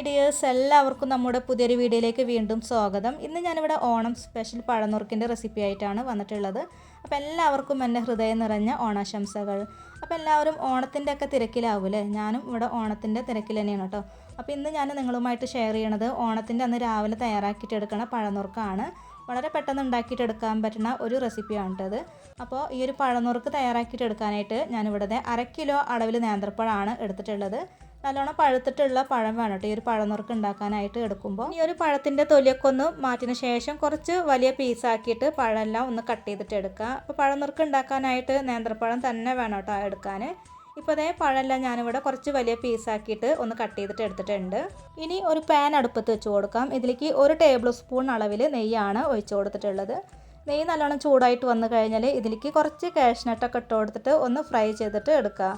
Hi dears, എല്ലാവർക്കും നമ്മുടെ പുതിയൊരു വീഡിയോയിലേക്ക് വീണ്ടും സ്വാഗതം. ഇന്ന് ഞാനിവിടെ ഓണം സ്പെഷ്യൽ പഴനുറുക്കിൻ്റെ റെസിപ്പി ആയിട്ടാണ് വന്നിട്ടുള്ളത്. അപ്പോൾ എല്ലാവർക്കും എൻ്റെ ഹൃദയം നിറഞ്ഞ ഓണാശംസകൾ. അപ്പോൾ എല്ലാവരും ഓണത്തിൻ്റെ ഒക്കെ തിരക്കിലാവൂലേ? ഞാനും ഇവിടെ ഓണത്തിൻ്റെ തിരക്കിൽ തന്നെയാണ് കേട്ടോ. അപ്പോൾ ഇന്ന് ഞാൻ നിങ്ങളുമായിട്ട് ഷെയർ ചെയ്യണത് ഓണത്തിൻ്റെ അന്ന് രാവിലെ തയ്യാറാക്കിയിട്ട് എടുക്കണ പഴനുറുക്കാണ്. വളരെ പെട്ടെന്ന് ഉണ്ടാക്കിയിട്ടെടുക്കാൻ പറ്റുന്ന ഒരു റെസിപ്പിയാണ് കേട്ടത്. അപ്പോൾ ഈ ഒരു പഴനുറുക്ക് തയ്യാറാക്കിയിട്ട് എടുക്കാനായിട്ട് ഞാനിവിടെ 1/2 കിലോ അളവിൽ നേന്ത്രപ്പഴമാണ് എടുത്തിട്ടുള്ളത്. നല്ലോണം പഴുത്തിട്ടുള്ള പഴം വേണം കേട്ടോ ഈ ഒരു പഴനുറുക്ക് ഉണ്ടാക്കാനായിട്ട് എടുക്കുമ്പോൾ. ഈ ഒരു പഴത്തിൻ്റെ തൊലിയൊക്കെ ഒന്ന് മാറ്റിയ ശേഷം കുറച്ച് വലിയ പീസാക്കിയിട്ട് പഴമെല്ലാം ഒന്ന് കട്ട് ചെയ്തിട്ട് എടുക്കുക. അപ്പോൾ പഴനുറുക്ക് ഉണ്ടാക്കാനായിട്ട് നേന്ത്രപ്പഴം തന്നെ വേണം കേട്ടോ എടുക്കാൻ. ഇപ്പോൾ അതേ പഴമെല്ലാം ഞാനിവിടെ കുറച്ച് വലിയ പീസാക്കിയിട്ട് ഒന്ന് കട്ട് ചെയ്തിട്ട് എടുത്തിട്ടുണ്ട്. ഇനി ഒരു പാൻ അടുപ്പത്ത് വെച്ച് കൊടുക്കാം. ഇതിലേക്ക് 1 ടേബിൾ സ്പൂൺ അളവിൽ നെയ്യാണ് ഒഴിച്ച് കൊടുത്തിട്ടുള്ളത്. നെയ്യ് നല്ലോണം ചൂടായിട്ട് വന്നു കഴിഞ്ഞാൽ ഇതിലേക്ക് കുറച്ച് കാഷ്നട്ടൊക്കെ ഇട്ട് കൊടുത്തിട്ട് ഒന്ന് ഫ്രൈ ചെയ്തിട്ട് എടുക്കുക.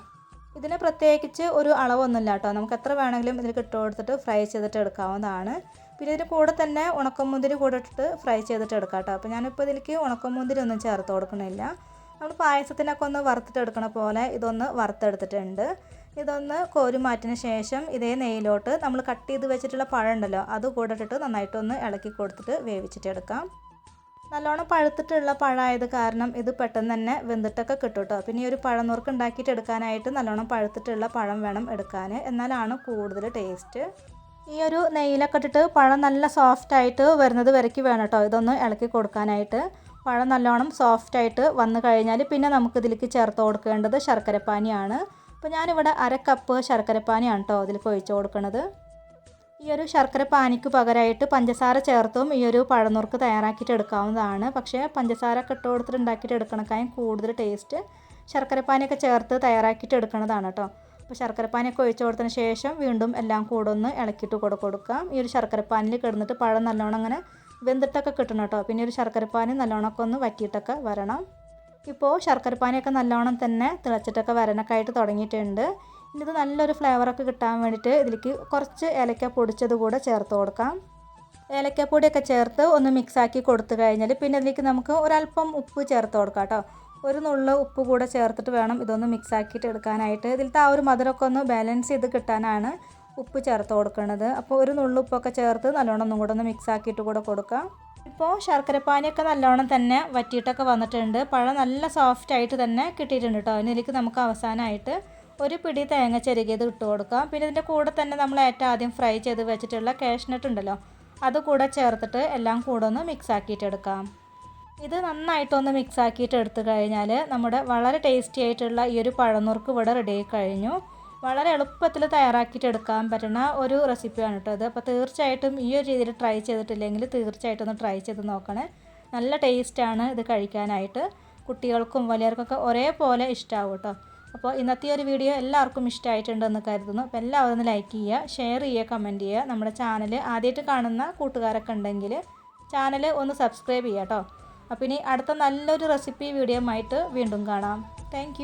ഇതിന് പ്രത്യേകിച്ച് ഒരു അളവൊന്നുമില്ല കേട്ടോ, നമുക്ക് എത്ര വേണമെങ്കിലും ഇതിൽ ഇട്ട് കൊടുത്തിട്ട് ഫ്രൈ ചെയ്തിട്ട് എടുക്കാവുന്നതാണ്. പിന്നെ ഇതിന് കൂടെ തന്നെ ഉണക്കമുന്തിരി കൂടെ ഇട്ടിട്ട് ഫ്രൈ ചെയ്തിട്ട് എടുക്കാം കേട്ടോ. അപ്പോൾ ഞാനിപ്പോൾ ഇതിലേക്ക് ഉണക്കമുന്തിരി ഒന്നും ചേർത്ത് കൊടുക്കണില്ല. നമ്മൾ പായസത്തിനൊക്കെ ഒന്ന് വറുത്തിട്ടെടുക്കണ പോലെ ഇതൊന്ന് വറുത്തെടുത്തിട്ടുണ്ട്. ഇതൊന്ന് കോരി മാറ്റിന് ശേഷം ഇതേ നെയ്യിലോട്ട് നമ്മൾ കട്ട് ചെയ്ത് വെച്ചിട്ടുള്ള പഴം ഉണ്ടല്ലോ അത് കൂടെ ഇട്ടിട്ട് നന്നായിട്ടൊന്ന് ഇളക്കി കൊടുത്തിട്ട് വേവിച്ചിട്ടെടുക്കാം. നല്ലോണം പഴുത്തിട്ടുള്ള പഴമായത് കാരണം ഇത് പെട്ടെന്ന് തന്നെ വെന്തിട്ടൊക്കെ കിട്ടും കേട്ടോ. പിന്നെ ഈ ഒരു പഴനുറുക്ക് ഉണ്ടാക്കിയിട്ട് എടുക്കാനായിട്ട് നല്ലോണം പഴുത്തിട്ടുള്ള പഴം വേണം എടുക്കാൻ, എന്നാലാണ് കൂടുതൽ ടേസ്റ്റ്. ഈ ഒരു നെയ്യിലൊക്കെ ഇട്ടിട്ട് പഴം നല്ല സോഫ്റ്റായിട്ട് വരുന്നത് വരയ്ക്ക് വേണം കേട്ടോ ഇതൊന്ന് ഇളക്കി കൊടുക്കാനായിട്ട്. പഴം നല്ലോണം സോഫ്റ്റായിട്ട് വന്നു കഴിഞ്ഞാൽ പിന്നെ നമുക്കിതിലേക്ക് ചേർത്ത് കൊടുക്കേണ്ടത് ശർക്കരപ്പാനിയാണ്. അപ്പോൾ ഞാനിവിടെ 1/2 കപ്പ് ശർക്കരപ്പാനിയാണ് കേട്ടോ ഇതിലേക്ക് ഒഴിച്ച് കൊടുക്കുന്നത്. ഈ ഒരു ശർക്കര പാനിക്ക് പകരമായിട്ട് പഞ്ചസാര ചേർത്തും ഈ ഒരു പഴനുറുക്ക് തയ്യാറാക്കിയിട്ട് എടുക്കാവുന്നതാണ്. പക്ഷേ പഞ്ചസാര ഒക്കെ ഇട്ട് കൊടുത്തിട്ട് ഉണ്ടാക്കിയിട്ട് എടുക്കണക്കായും കൂടുതൽ ടേസ്റ്റ് ശർക്കരപ്പാനിയൊക്കെ ചേർത്ത് തയ്യാറാക്കിയിട്ട് എടുക്കുന്നതാണ് കേട്ടോ. അപ്പോൾ ശർക്കരപ്പാനിയൊക്കെ ഒഴിച്ച് കൊടുത്തതിന് ശേഷം വീണ്ടും എല്ലാം കൂടെ ഒന്ന് ഇളക്കിയിട്ട് കൊടുക്കാം. ഈ ഒരു ശർക്കരപ്പാനിൽ കിടന്നിട്ട് പഴം നല്ലോണം അങ്ങനെ വെന്തിട്ടൊക്കെ കിട്ടണം കേട്ടോ. പിന്നെ ഒരു ശർക്കരപ്പാനി നല്ലോണമൊക്കെ ഒന്ന് വറ്റിയിട്ടൊക്കെ വരണം. ഇപ്പോൾ ശർക്കരപ്പാനിയൊക്കെ നല്ലോണം തന്നെ തിളച്ചിട്ടൊക്കെ വരാനൊക്കെ ആയിട്ട് തുടങ്ങിയിട്ടുണ്ട്. ഇനി ഇത് നല്ലൊരു ഫ്ലേവറൊക്കെ കിട്ടാൻ വേണ്ടിയിട്ട് ഇതിലേക്ക് കുറച്ച് ഏലക്ക പൊടിച്ചത് കൂടെ ചേർത്ത് കൊടുക്കാം. ഏലക്കപ്പൊടിയൊക്കെ ചേർത്ത് ഒന്ന് മിക്സാക്കി കൊടുത്തു കഴിഞ്ഞാൽ പിന്നെ ഇതിലേക്ക് നമുക്ക് ഒരല്പം ഉപ്പ് ചേർത്ത് കൊടുക്കാം കേട്ടോ. ഒരു നുള്ള് ഉപ്പ് കൂടെ ചേർത്തിട്ട് വേണം ഇതൊന്ന് മിക്സാക്കിയിട്ട് എടുക്കാനായിട്ട്. ഇതിലത്തെ ആ ഒരു മധുരമൊക്കെ ഒന്ന് ബാലൻസ് ചെയ്ത് കിട്ടാനാണ് ഉപ്പ് ചേർത്ത് കൊടുക്കുന്നത്. അപ്പോൾ ഒരു നുള്ളു ഉപ്പൊക്കെ ചേർത്ത് നല്ലോണം ഒന്നും കൂടെ ഒന്ന് മിക്സാക്കിയിട്ട് കൂടെ കൊടുക്കാം. ഇപ്പോൾ ശർക്കരപ്പാനിയൊക്കെ നല്ലോണം തന്നെ വറ്റിയിട്ടൊക്കെ വന്നിട്ടുണ്ട്. പഴം നല്ല സോഫ്റ്റായിട്ട് തന്നെ കിട്ടിയിട്ടുണ്ട് കേട്ടോ. ഇതിലേക്ക് നമുക്ക് അവസാനമായിട്ട് ഒരു പിടി തേങ്ങ ചെരുകിയത് ഇട്ട് കൊടുക്കാം. പിന്നെ ഇതിൻ്റെ കൂടെ തന്നെ നമ്മൾ ഏറ്റവും ആദ്യം ഫ്രൈ ചെയ്ത് വെച്ചിട്ടുള്ള കാഷ്നട്ട് ഉണ്ടല്ലോ അത് കൂടെ ചേർത്തിട്ട് എല്ലാം കൂടെ ഒന്ന് മിക്സ് ആക്കിയിട്ട് എടുക്കാം. ഇത് നന്നായിട്ടൊന്ന് മിക്സ് ആക്കിയിട്ട് എടുത്തു കഴിഞ്ഞാൽ നമ്മുടെ വളരെ ടേസ്റ്റി ആയിട്ടുള്ള ഈ ഒരു പഴനുറുക്ക് ഇവിടെ റെഡി ആയി കഴിഞ്ഞു. വളരെ എളുപ്പത്തിൽ തയ്യാറാക്കിയിട്ട് എടുക്കാൻ പറ്റുന്ന ഒരു റെസിപ്പിയാണ് കേട്ടോ ഇത്. അപ്പോൾ തീർച്ചയായിട്ടും ഈ ഒരു രീതിയിൽ ട്രൈ ചെയ്തിട്ടില്ലെങ്കിൽ തീർച്ചയായിട്ടും ഒന്ന് ട്രൈ ചെയ്ത് നോക്കണേ. നല്ല ടേസ്റ്റാണ് ഇത് കഴിക്കാനായിട്ട്. കുട്ടികൾക്കും വലിയവർക്കൊക്കെ ഒരേപോലെ ഇഷ്ടമാവും കേട്ടോ. അപ്പോൾ ഇന്നത്തെ ഒരു വീഡിയോ എല്ലാവർക്കും ഇഷ്ടമായിട്ടുണ്ടെന്ന് കരുതുന്നു. അപ്പോൾ എല്ലാവരും ഒന്ന് ലൈക്ക് ചെയ്യുക, ഷെയർ ചെയ്യുക, കമൻറ്റ് ചെയ്യുക. നമ്മുടെ ചാനൽ ആദ്യമായിട്ട് കാണുന്ന കൂട്ടുകാരൊക്കെ ഉണ്ടെങ്കിൽ ചാനൽ ഒന്ന് സബ്സ്ക്രൈബ് ചെയ്യുക കേട്ടോ. അപ്പോൾ ഇനി അടുത്ത നല്ലൊരു റെസിപ്പി വീഡിയോ ആയിട്ട് വീണ്ടും കാണാം. താങ്ക്